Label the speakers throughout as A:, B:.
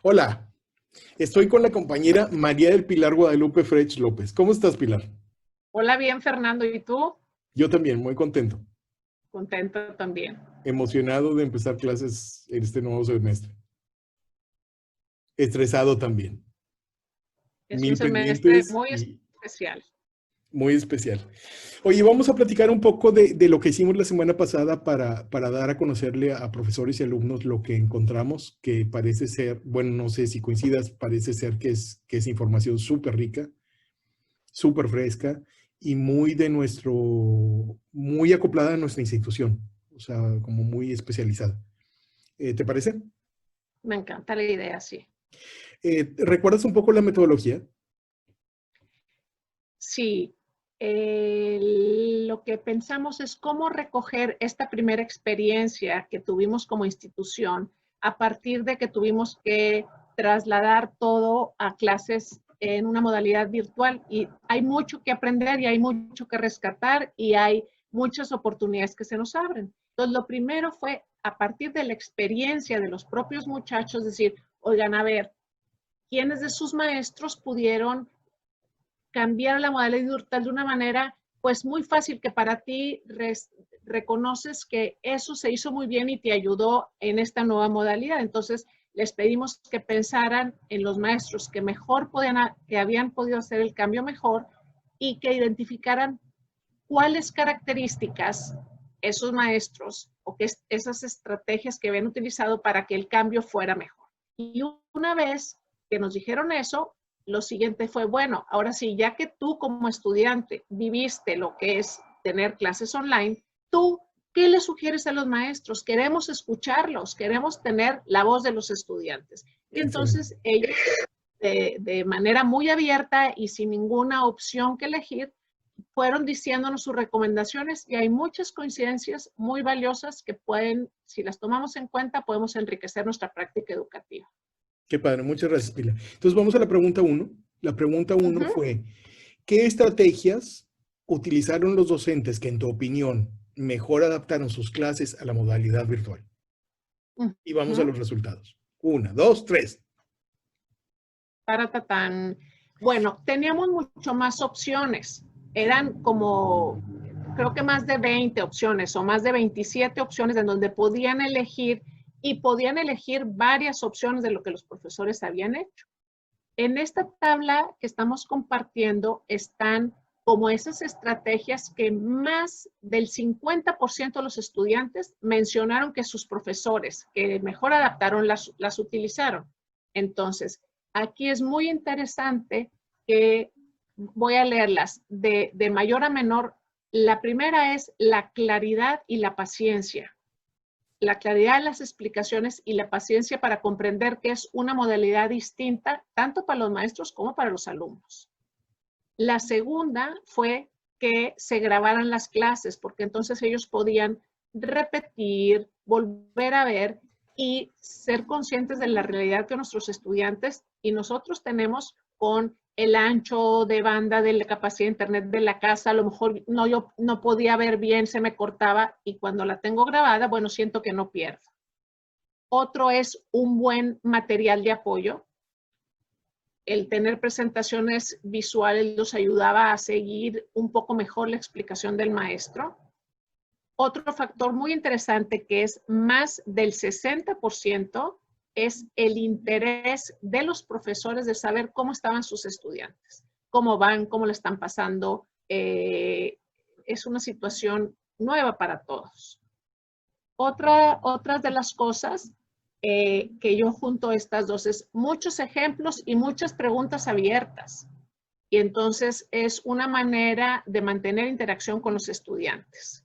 A: Hola, estoy con la compañera María del Pilar Guadalupe Frech López. ¿Cómo estás, Pilar?
B: Hola, bien, Fernando. ¿Y tú?
A: Yo también, muy contento,
B: Contento también.
A: emocionado de empezar clases en este nuevo semestre. Estresado también,
B: Es un
A: mil
B: semestre
A: pendientes
B: muy
A: y
B: especial.
A: muy especial. Oye, vamos a platicar un poco de lo que hicimos la semana pasada para dar a conocerle a profesores y alumnos lo que encontramos, que parece ser, bueno, no sé si coincidas, parece ser que es información súper rica, súper fresca y muy muy acoplada a nuestra institución, o sea, como muy especializada. ¿Te parece?
B: Me encanta la idea, sí.
A: ¿Recuerdas un poco la metodología?
B: Sí, lo que pensamos es cómo recoger esta primera experiencia que tuvimos como institución a partir de que tuvimos que trasladar todo a clases en una modalidad virtual. Y hay mucho que aprender y hay mucho que rescatar y hay muchas oportunidades que se nos abren. Entonces, lo primero fue a partir de la experiencia de los propios muchachos, decir, oigan, a ver, ¿quiénes de sus maestros pudieron cambiar la modalidad virtual de una manera pues muy fácil que para ti reconoces que eso se hizo muy bien y te ayudó en esta nueva modalidad? Entonces les pedimos que pensaran en los maestros que mejor que habían podido hacer el cambio mejor y que identificaran cuáles características esos maestros o que esas estrategias que habían utilizado para que el cambio fuera mejor. Y una vez que nos dijeron eso, lo siguiente fue, bueno, ahora sí, ya que tú como estudiante viviste lo que es tener clases online, tú, ¿qué le sugieres a los maestros? Queremos escucharlos, queremos tener la voz de los estudiantes. Y
A: Excelente.
B: entonces ellos, de manera muy abierta y sin ninguna opción que elegir, fueron diciéndonos sus recomendaciones y hay muchas coincidencias muy valiosas que pueden, si las tomamos en cuenta, podemos enriquecer nuestra práctica educativa.
A: Qué padre, muchas gracias, Pilar. Entonces vamos a la pregunta uno. La pregunta uno
B: Ujú.
A: fue, ¿qué estrategias utilizaron los docentes que en tu opinión mejor adaptaron sus clases a la modalidad virtual? Y vamos a
B: Ujú.
A: los resultados. Una, dos, tres.
B: Tan. Bueno, teníamos mucho más opciones. Eran como, creo que más de 20 opciones o más de 27 opciones en donde podían elegir y podían elegir varias opciones de lo que los profesores habían hecho. En esta tabla que estamos compartiendo están como esas estrategias que más del 50% de los estudiantes mencionaron que sus profesores que mejor adaptaron las utilizaron. Entonces, aquí es muy interesante que voy a leerlas de mayor a menor. La primera es la claridad y la paciencia. La claridad de las explicaciones y la paciencia para comprender que es una modalidad distinta tanto para los maestros como para los alumnos. La segunda fue que se grabaran las clases, porque entonces ellos podían repetir, volver a ver y ser conscientes de la realidad que nuestros estudiantes y nosotros tenemos con el ancho de banda de la capacidad de internet de la casa. A lo mejor yo no podía ver bien, se me cortaba y cuando la tengo grabada, bueno, siento que no pierdo. Otro es un buen material de apoyo. El tener presentaciones visuales los ayudaba a seguir un poco mejor la explicación del maestro. Otro factor muy interesante que es más del 60% es el interés de los profesores de saber cómo estaban sus estudiantes, cómo van, cómo le están pasando. Es una situación nueva para todos. Otras de las cosas que yo junto a estas dos es muchos ejemplos y muchas preguntas abiertas. Y entonces es una manera de mantener interacción con los estudiantes.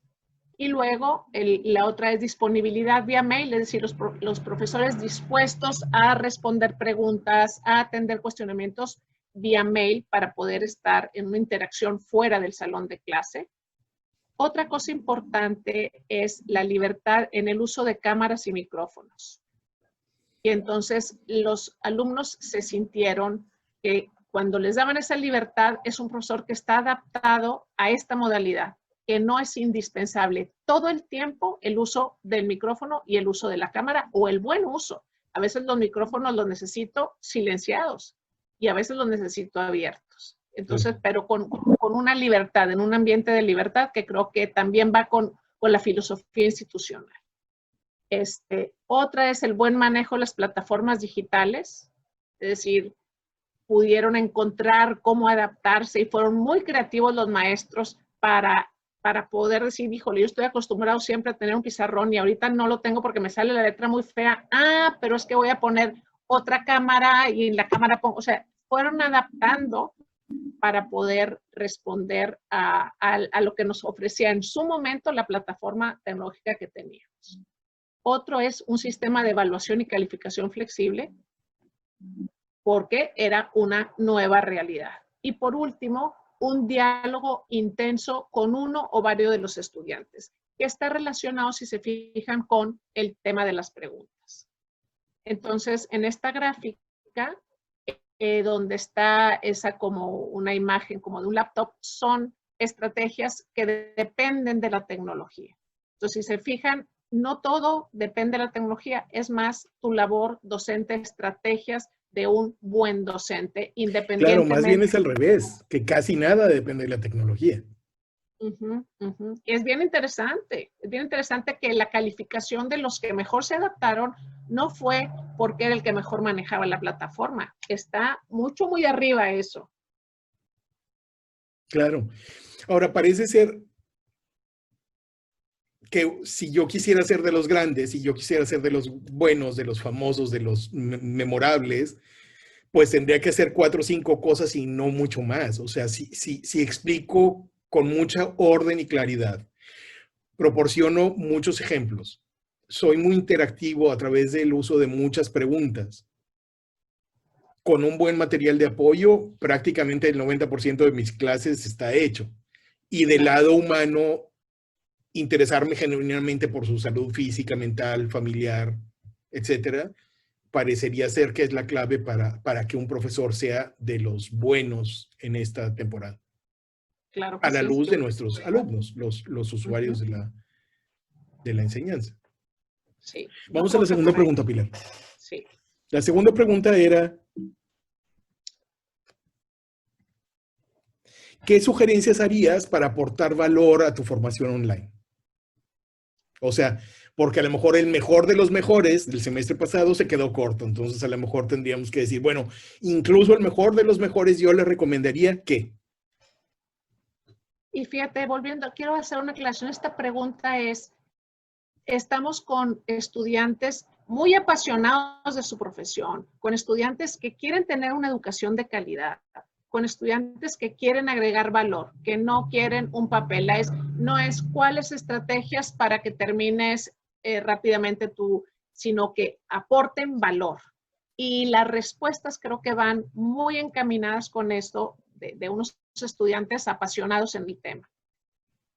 B: Y luego la otra es disponibilidad vía mail, es decir, los profesores dispuestos a responder preguntas, a atender cuestionamientos vía mail para poder estar en una interacción fuera del salón de clase. Otra cosa importante es la libertad en el uso de cámaras y micrófonos. Y entonces los alumnos se sintieron que cuando les daban esa libertad es un profesor que está adaptado a esta modalidad, que no es indispensable todo el tiempo el uso del micrófono y el uso de la cámara o el buen uso, A veces los micrófonos los necesito silenciados y a veces los necesito abiertos. Entonces, pero con una libertad, en un ambiente de libertad que creo que también va con la filosofía institucional. Otra es el buen manejo de las plataformas digitales, es decir, pudieron encontrar cómo adaptarse y fueron muy creativos los maestros para poder decir, híjole, yo estoy acostumbrado siempre a tener un pizarrón y ahorita no lo tengo porque me sale la letra muy fea. Ah, pero es que voy a poner otra cámara y en la cámara pongo, o sea, fueron adaptando para poder responder a lo que nos ofrecía en su momento la plataforma tecnológica que teníamos. Otro es un sistema de evaluación y calificación flexible, porque era una nueva realidad. Y por último, un diálogo intenso con uno o varios de los estudiantes, que está relacionado, si se fijan, con el tema de las preguntas. Entonces, en esta gráfica, donde está esa como una imagen como de un laptop, son estrategias que dependen de la tecnología. Entonces, si se fijan, no todo depende de la tecnología, es más tu labor docente, estrategias de un buen docente, independientemente.
A: Claro, más bien es al revés, que casi nada depende de la tecnología.
B: Es bien interesante que la calificación de los que mejor se adaptaron no fue porque era el que mejor manejaba la plataforma, está mucho, muy arriba eso.
A: Claro. Ahora, parece ser que si yo quisiera ser de los grandes, si yo quisiera ser de los buenos, de los famosos, de los memorables, pues tendría que hacer 4 o 5 cosas y no mucho más. O sea, si explico con mucha orden y claridad, proporciono muchos ejemplos, soy muy interactivo a través del uso de muchas preguntas, con un buen material de apoyo, prácticamente el 90% de mis clases está hecho. Y del lado humano, interesarme genuinamente por su salud física, mental, familiar, etcétera, parecería ser que es la clave para que un profesor sea de los buenos en esta temporada.
B: Claro que
A: A la
B: sí.
A: luz de nuestros alumnos, los usuarios de la enseñanza.
B: Sí.
A: Vamos a la segunda pregunta, Pilar.
B: Sí.
A: La segunda pregunta era, ¿qué sugerencias harías para aportar valor a tu formación online? O sea, porque a lo mejor el mejor de los mejores del semestre pasado se quedó corto, entonces a lo mejor tendríamos que decir, bueno, incluso el mejor de los mejores yo le recomendaría que.
B: Y fíjate, volviendo, quiero hacer una aclaración. Esta pregunta es, estamos con estudiantes muy apasionados de su profesión, con estudiantes que quieren tener una educación de calidad, con estudiantes que quieren agregar valor, que no quieren un papel. No es cuáles estrategias para que termines rápidamente tú, sino que aporten valor. Y las respuestas creo que van muy encaminadas con esto de unos estudiantes apasionados en el tema.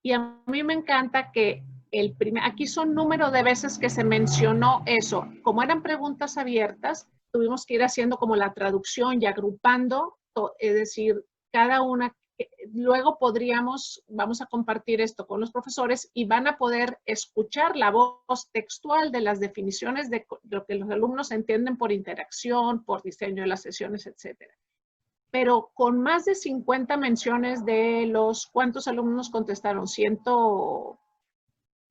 B: Y a mí me encanta que aquí son número de veces que se mencionó eso. Como eran preguntas abiertas, tuvimos que ir haciendo como la traducción y agrupando, es decir, cada una. Luego vamos a compartir esto con los profesores y van a poder escuchar la voz textual de las definiciones de lo que los alumnos entienden por interacción, por diseño de las sesiones, etcétera. Pero con más de 50 menciones de los, ¿cuántos alumnos contestaron?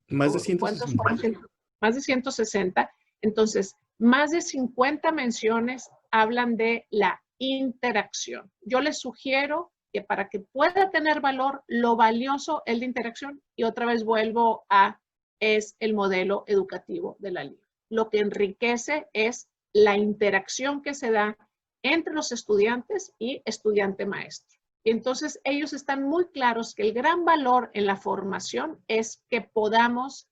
A: Más de 160.
B: Más de 160. Entonces, más de 50 menciones hablan de la interacción. Yo les sugiero que para que pueda tener valor, lo valioso es la interacción. Y otra vez vuelvo es el modelo educativo de la LIB. Lo que enriquece es la interacción que se da entre los estudiantes y estudiante-maestro. Y entonces ellos están muy claros que el gran valor en la formación es que podamos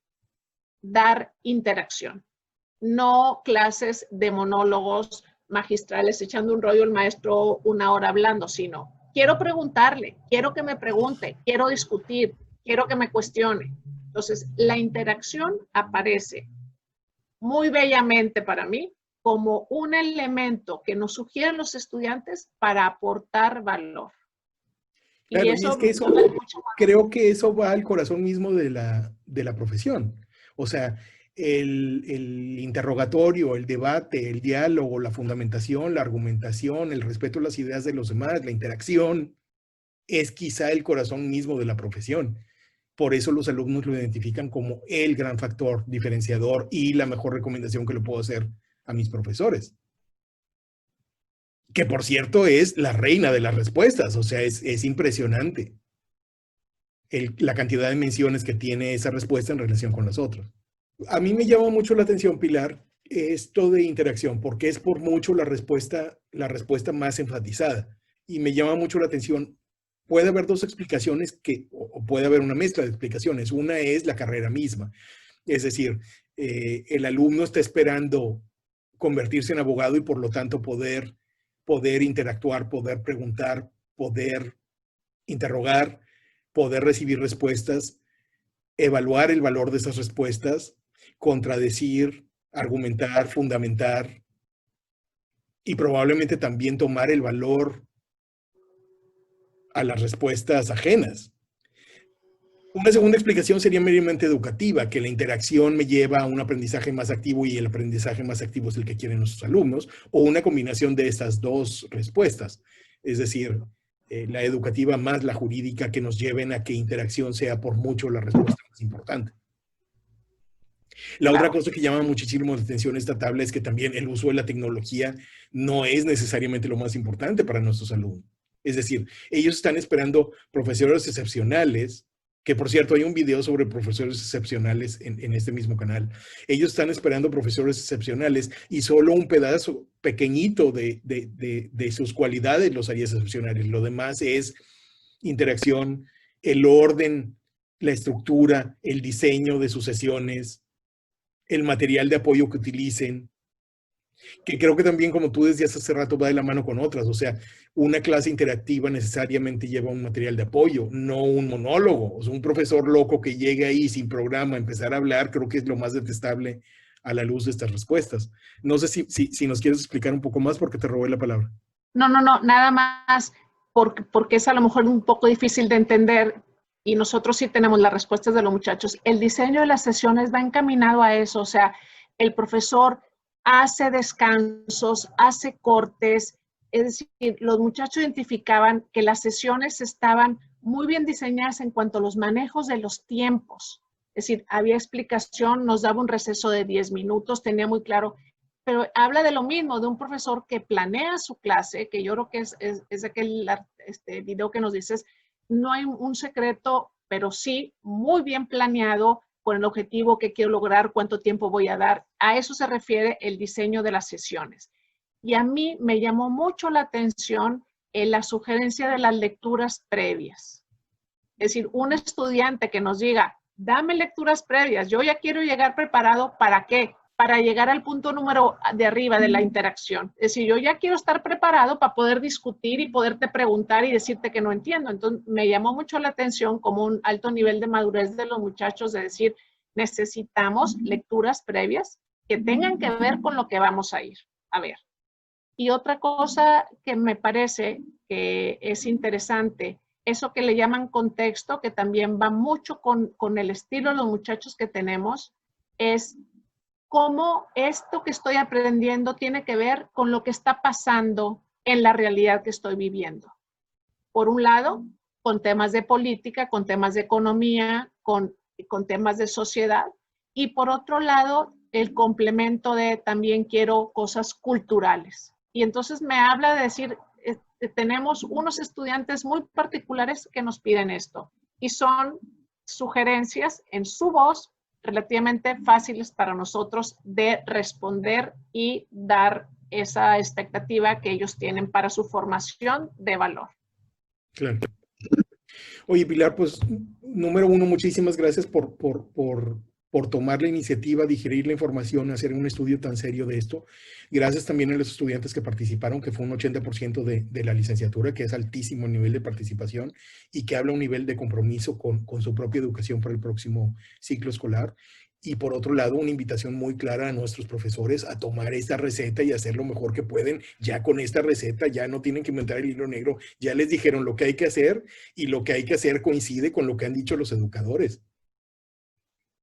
B: dar interacción, no clases de monólogos magistrales echando un rollo el maestro 1 hora hablando, sino quiero preguntarle, quiero que me pregunte, quiero discutir, quiero que me cuestione. Entonces, la interacción aparece muy bellamente para mí como un elemento que nos sugieren los estudiantes para aportar valor.
A: Claro, y es que creo que eso va al corazón mismo de la profesión. O sea, el interrogatorio, el debate, el diálogo, la fundamentación, la argumentación, el respeto a las ideas de los demás, la interacción, es quizá el corazón mismo de la profesión. Por eso los alumnos lo identifican como el gran factor diferenciador y la mejor recomendación que le puedo hacer a mis profesores. Que por cierto es la reina de las respuestas, o sea, es impresionante la cantidad de menciones que tiene esa respuesta en relación con las otras. A mí me llama mucho la atención, Pilar, esto de interacción, porque es por mucho la respuesta más enfatizada. Y me llama mucho la atención, puede haber dos explicaciones o puede haber una mezcla de explicaciones. Una es la carrera misma. Es decir, el alumno está esperando convertirse en abogado y por lo tanto poder interactuar, poder preguntar, poder interrogar, poder recibir respuestas, evaluar el valor de esas respuestas, contradecir, argumentar, fundamentar y probablemente también tomar el valor a las respuestas ajenas. Una segunda explicación sería meramente educativa, que la interacción me lleva a un aprendizaje más activo y el aprendizaje más activo es el que quieren nuestros alumnos, o una combinación de estas dos respuestas, es decir, la educativa más la jurídica que nos lleven a que interacción sea por mucho la respuesta más importante. La otra cosa que llama muchísimo la atención esta tabla es que también el uso de la tecnología no es necesariamente lo más importante para nuestros alumnos. Es decir, ellos están esperando profesores excepcionales, que por cierto hay un video sobre profesores excepcionales en este mismo canal. Ellos están esperando profesores excepcionales y solo un pedazo pequeñito de sus cualidades los haría excepcionales. Lo demás es interacción, el orden, la estructura, el diseño de sus sesiones, el material de apoyo que utilicen, que creo que también, como tú decías hace rato, va de la mano con otras. O sea, una clase interactiva necesariamente lleva un material de apoyo, no un monólogo. O sea, un profesor loco que llegue ahí sin programa a empezar a hablar, creo que es lo más detestable a la luz de estas respuestas. No sé si nos quieres explicar un poco más porque te robé la palabra.
B: No, nada más porque es a lo mejor un poco difícil de entender y nosotros sí tenemos las respuestas de los muchachos. El diseño de las sesiones va encaminado a eso, o sea, el profesor hace descansos, hace cortes, es decir, los muchachos identificaban que las sesiones estaban muy bien diseñadas en cuanto a los manejos de los tiempos. Es decir, había explicación, nos daba un receso de 10 minutos, tenía muy claro, pero habla de lo mismo, de un profesor que planea su clase, que yo creo que es aquel video que nos dices, no hay un secreto, pero sí muy bien planeado, con el objetivo que quiero lograr, cuánto tiempo voy a dar. A eso se refiere el diseño de las sesiones. Y a mí me llamó mucho la atención la sugerencia de las lecturas previas. Es decir, un estudiante que nos diga, dame lecturas previas, yo ya quiero llegar preparado, ¿para qué? Para llegar al punto número de arriba de la interacción. Es decir, yo ya quiero estar preparado para poder discutir y poderte preguntar y decirte que no entiendo. Entonces, me llamó mucho la atención como un alto nivel de madurez de los muchachos de decir, necesitamos lecturas previas que tengan que ver con lo que vamos a ir a ver. Y otra cosa que me parece que es interesante, eso que le llaman contexto, que también va mucho con el estilo de los muchachos que tenemos, es cómo esto que estoy aprendiendo tiene que ver con lo que está pasando en la realidad que estoy viviendo. Por un lado, con temas de política, con temas de economía, con temas de sociedad. Y por otro lado, el complemento de también quiero cosas culturales. Y entonces me habla de decir, tenemos unos estudiantes muy particulares que nos piden esto. Y son sugerencias en su voz, relativamente fáciles para nosotros de responder y dar esa expectativa que ellos tienen para su formación de valor.
A: Claro. Oye, Pilar, pues, número uno, muchísimas gracias por tomar la iniciativa, digerir la información, hacer un estudio tan serio de esto. Gracias también a los estudiantes que participaron, que fue un 80% de la licenciatura, que es altísimo el nivel de participación y que habla un nivel de compromiso con su propia educación para el próximo ciclo escolar. Y por otro lado, una invitación muy clara a nuestros profesores a tomar esta receta y hacer lo mejor que pueden. Ya con esta receta ya no tienen que inventar el hilo negro. Ya les dijeron lo que hay que hacer y lo que hay que hacer coincide con lo que han dicho los educadores.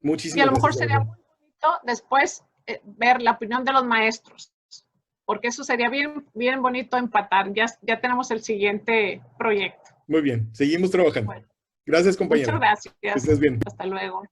A: Muchísimas gracias.
B: Y a lo mejor sería muy bonito bonito después ver la opinión de los maestros, porque eso sería bien, bien bonito empatar. Ya tenemos el siguiente proyecto.
A: Muy bien, seguimos trabajando.
B: Bueno,
A: Gracias, compañera.
B: muchas gracias.
A: Que estés bien.
B: Hasta luego.